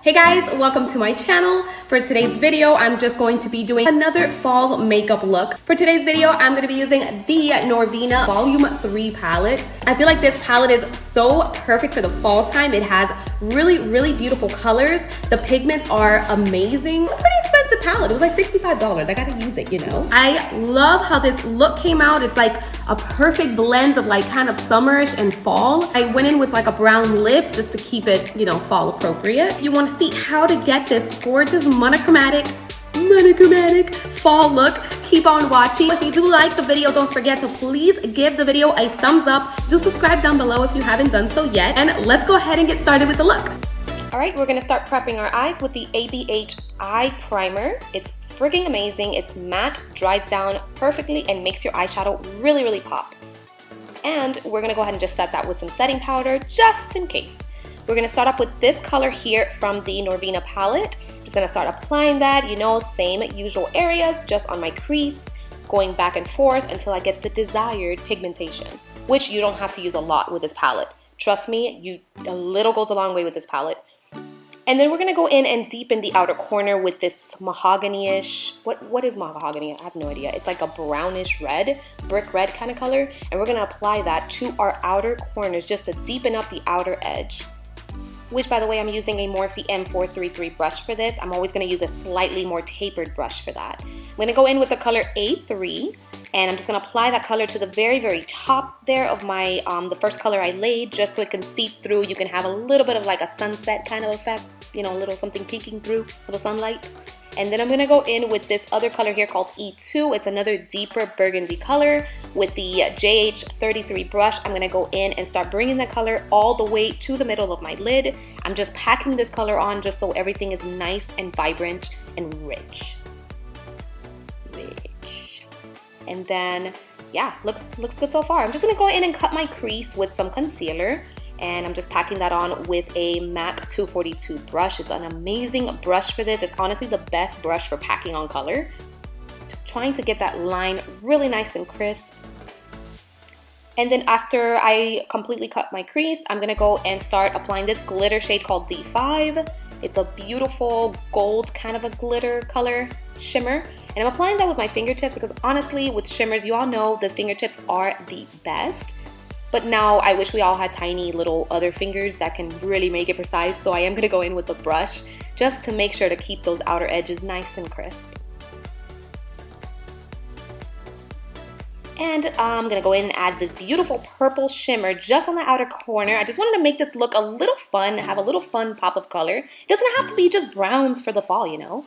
Hey guys, welcome to my channel. For today's video, I'm just going to be doing another fall makeup look. For today's video, I'm going to be using the Norvina Volume 3 palette. I feel like this palette is so perfect for the fall time. It has really beautiful colors. The pigments are amazing. It's a pretty expensive palette. It was like $65. I gotta use it, you know. I love how this look came out. It's like a perfect blend of like kind of summerish and fall. I went in with like a brown lip just to keep it, you know, fall appropriate. If you want to see how to get this gorgeous monochromatic fall look, keep on watching. If you do like the video, don't forget to please give the video a thumbs up. Do subscribe down below if you haven't done so yet. And let's go ahead and get started with the look. All right, we're gonna start prepping our eyes with the ABH Eye Primer. It's freaking amazing. It's matte, dries down perfectly, and makes your eyeshadow really pop. And we're gonna go ahead and just set that with some setting powder, just in case. We're gonna start off with this color here from the Norvina palette. I'm just gonna start applying that, you know, same usual areas, just on my crease, going back and forth until I get the desired pigmentation, which you don't have to use a lot with this palette. Trust me, a little goes a long way with this palette. And then we're gonna go in and deepen the outer corner with this mahogany-ish, what is mahogany? I have no idea. It's like a brownish red, brick red kind of color. And we're gonna apply that to our outer corners just to deepen up the outer edge. Which, by the way, I'm using a Morphe M433 brush for this. I'm always gonna use a slightly more tapered brush for that. I'm gonna go in with the color A3, and I'm just gonna apply that color to the very top there of my, the first color I laid, just so it can seep through. You can have a little bit of like a sunset kind of effect, you know, a little something peeking through, a little sunlight. And then I'm gonna go in with this other color here called E2. It's another deeper burgundy color. With the JH43 brush, I'm gonna go in and start bringing the color all the way to the middle of my lid. I'm just packing this color on just so everything is nice and vibrant and rich. And then, yeah, looks good so far. I'm just gonna go in and cut my crease with some concealer. And I'm just packing that on with a MAC 242 brush. It's an amazing brush for this. It's honestly the best brush for packing on color. Just trying to get that line really nice and crisp. And then after I completely cut my crease, I'm gonna go and start applying this glitter shade called D5. It's a beautiful gold kind of a glitter color shimmer. And I'm applying that with my fingertips because honestly, with shimmers, you all know the fingertips are the best. But now I wish we all had tiny little other fingers that can really make it precise. So I am gonna go in with the brush just to make sure to keep those outer edges nice and crisp. And I'm gonna go in and add this beautiful purple shimmer just on the outer corner. I just wanted to make this look a little fun, have a little fun pop of color. It doesn't have to be just browns for the fall, you know?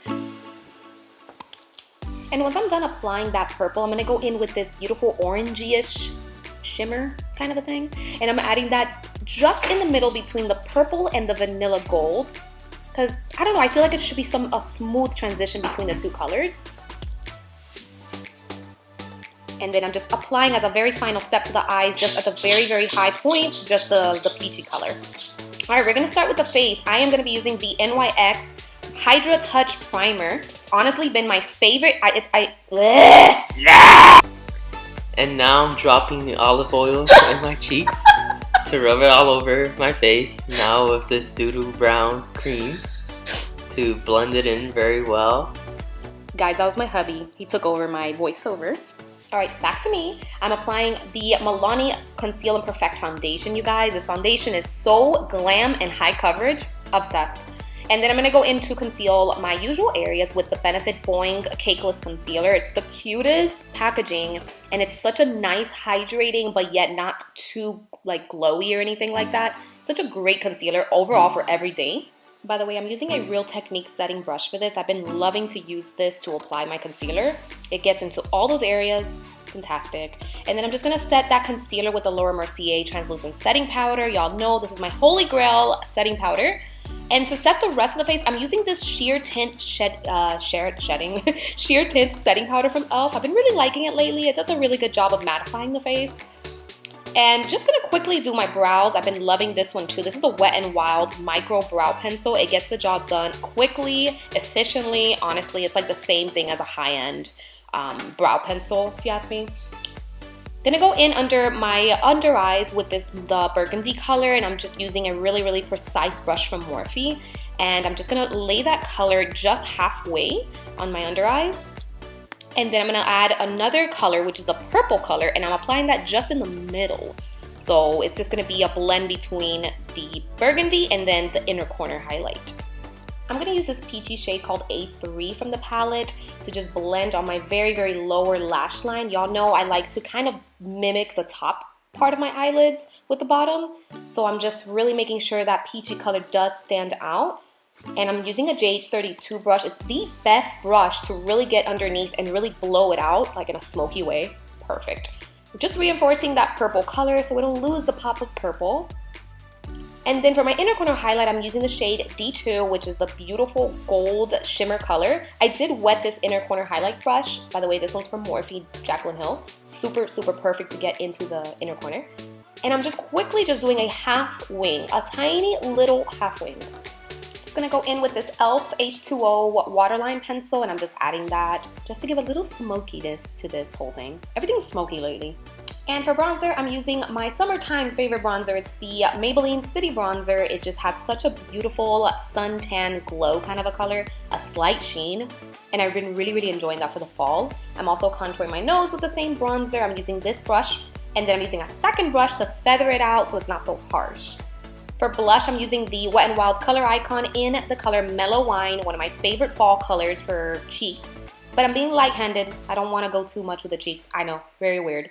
And once I'm done applying that purple, I'm gonna go in with this beautiful orangey-ish shimmer kind of a thing. And I'm adding that just in the middle between the purple and the vanilla gold. Because, I don't know, I feel like it should be a smooth transition between the two colors. And then I'm just applying as a very final step to the eyes, just at the very high point, just the peachy color. All right, we're gonna start with the face. I am gonna be using the NYX Hydra Touch Primer. It's honestly been my favorite. And now I'm dropping the olive oil in my cheeks to rub it all over my face. Now with this doodoo brown cream to blend it in very well. Guys, that was my hubby. He took over my voiceover. All right, back to me. I'm applying the Milani Conceal and Perfect Foundation, you guys. This foundation is so glam and high coverage. Obsessed. And then I'm gonna go in to conceal my usual areas with the Benefit Boeing Cakeless Concealer. It's the cutest packaging, and it's such a nice hydrating, but yet not too like glowy or anything like that. Such a great concealer overall for every day. By the way, I'm using a Real Technique setting brush for this. I've been loving to use this to apply my concealer. It gets into all those areas. Fantastic. And then I'm just gonna set that concealer with the Laura Mercier translucent setting powder. Y'all know this is my holy grail setting powder. And to set the rest of the face, I'm using this sheer tint sheer tint setting powder from e.l.f. I've been really liking it lately. It does a really good job of mattifying the face. And just gonna quickly do my brows. I've been loving this one too. This is the Wet n Wild Micro Brow Pencil. It gets the job done quickly, efficiently. Honestly, it's like the same thing as a high-end brow pencil, if you ask me. Gonna go in under my under eyes with the burgundy color, and I'm just using a really precise brush from Morphe. And I'm just gonna lay that color just halfway on my under eyes. And then I'm gonna add another color, which is a purple color, and I'm applying that just in the middle. So it's just gonna be a blend between the burgundy and then the inner corner highlight. I'm gonna use this peachy shade called A3 from the palette to just blend on my very, very lower lash line. Y'all know I like to kind of mimic the top part of my eyelids with the bottom. So I'm just really making sure that peachy color does stand out. And I'm using a JH43 brush. It's the best brush to really get underneath and really blow it out, like in a smoky way. Perfect. Just reinforcing that purple color so we don't lose the pop of purple. And then for my inner corner highlight, I'm using the shade D2, which is the beautiful gold shimmer color. I did wet this inner corner highlight brush. By the way, this one's from Morphe Brush. Super, super perfect to get into the inner corner. And I'm just quickly just doing a half wing, a tiny little half wing. Just gonna go in with this e.l.f. H2O Waterline pencil, and I'm just adding that just to give a little smokiness to this whole thing. Everything's smoky lately. And for bronzer, I'm using my summertime favorite bronzer. It's the Maybelline City Bronzer. It just has such a beautiful suntan glow kind of a color, a slight sheen, and I've been really, really enjoying that for the fall. I'm also contouring my nose with the same bronzer. I'm using this brush, and then I'm using a second brush to feather it out so it's not so harsh. For blush, I'm using the Wet n Wild Coloricon in the color Mellow Wine, one of my favorite fall colors for cheeks. But I'm being light-handed. I don't want to go too much with the cheeks. I know, very weird.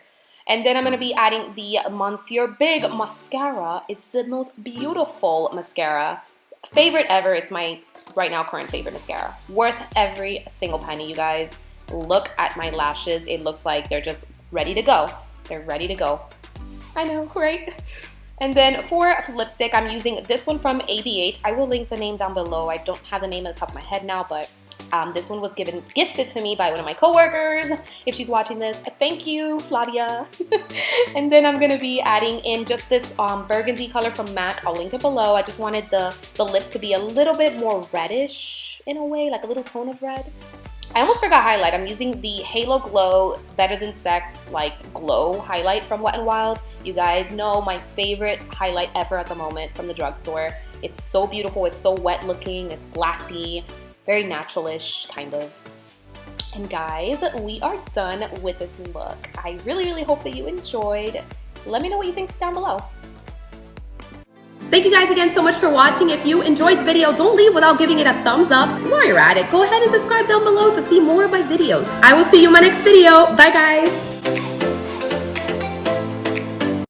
And then I'm going to be adding the Monsieur Big mascara. It's the most beautiful mascara. Favorite ever. It's my, right now, current favorite mascara. Worth every single penny, you guys. Look at my lashes. It looks like they're just ready to go. They're ready to go. I know, right? And then for lipstick, I'm using this one from ABH. I will link the name down below. I don't have the name at the top of my head now, but this one was gifted to me by one of my coworkers. If she's watching this, thank you, Flavia. And then I'm gonna be adding in just this burgundy color from MAC. I'll link it below. I just wanted the lips to be a little bit more reddish in a way, like a little tone of red. I almost forgot highlight. I'm using the Halo Glow Better Than Sex like glow highlight from Wet n Wild. You guys know my favorite highlight ever at the moment from the drugstore. It's so beautiful. It's so wet looking. It's glassy. Very natural-ish, kind of. And guys, we are done with this look. I really, really hope that you enjoyed. Let me know what you think down below. Thank you guys again so much for watching. If you enjoyed the video, don't leave without giving it a thumbs up. While you're at it, go ahead and subscribe down below to see more of my videos. I will see you in my next video. Bye, guys.